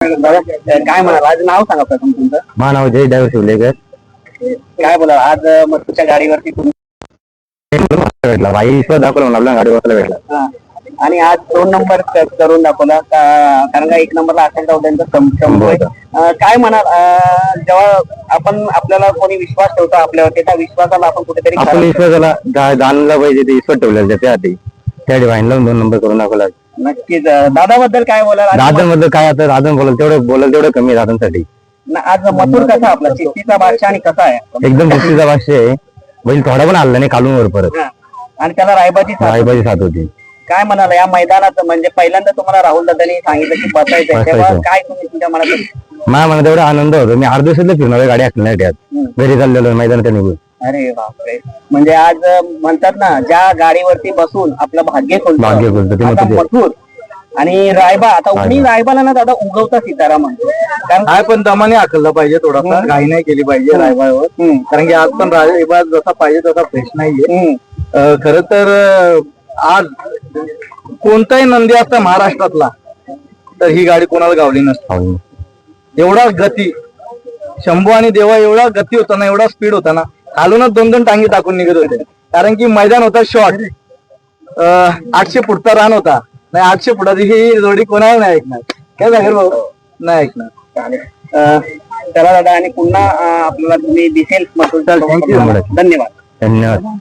दादा, काय म्हणाल आज नाव सांगा प्रथम तुमचं. माझं नाव जय ड्रायव्हर शिवलेकर. काय बोला आज मथुरच्या गाडीवरती तुम्ही भेटला भाई विश्वास दाखवला म्हणून आपल्या गाडी बसायला भेटला. हा. आणि आज 2 नंबर करून दाखवला कारण का 1 नंबरला असेल त्यांचा काय म्हणाल जेव्हा आपण आपल्याला कोणी विश्वास ठेवतो आपल्यावरती त्या विश्वासाला आपण कुठेतरी आपण विश्वासाला जाणला पाहिजे ते विश्वास ठेवलेला त्यासाठी त्या वाईनला 2 नंबर करून दाखवला. नक्कीच दादाबद्दल काय बोलाल दादांबद्दल काय आता दादा बोलल तेवढं कमी दादांसाठी. आज मथुर कसा आपला चित्तीचा बादशाह आणि कसा आहे एकदम चित्तीचा भाष्य आहे. बैल थोडा पण आला नाही कालून वर परत आणि त्याला रायबाची साथ होती. काय म्हणाला या मैदानात म्हणजे पहिल्यांदा तुम्हाला राहुल दादांनी सांगितलं की बसायचं तेव्हा काय तुम्ही तुमच्या मनात माझ्या मनात एवढा आनंद होतो. मी 8 दिवसातलं फिरणार गाडी असल्या घरी चाललेलो मैदानात निघून. अरे बापरे. म्हणजे आज म्हणतात ना ज्या गाडीवरती बसून आपलं भाग्य खोलतं मथुर आणि रायबा. आता उन्ही रायबाला ना दादा उगवता सितारा म्हणतो कारण काय पण दमाने आखलं पाहिजे थोडासा घाई नाही केली पाहिजे रायबावर. कारण की आज पण रायबा जसा पाहिजे तसा फ्रेश नाहीये. खर तर आज कोणताही नंदी असता महाराष्ट्रातला तर ही गाडी कोणाला गावली नसती. एवढा गती शंभू आणि देवा एवढा गती होता ना एवढा स्पीड होता ना खालूनच 2 टांगी टाकून निघत होते. कारण की मैदान होता शॉर्ट 800 फूटचा रान होता. नाही 800 फुटाची ही जोडी कोणाला नाही ऐकणार. काय जागर भाऊ नाही ऐकणार. चला दादा आणि पुन्हा आपल्याला तुम्ही दिसेल मथुरचा. धन्यवाद. धन्यवाद.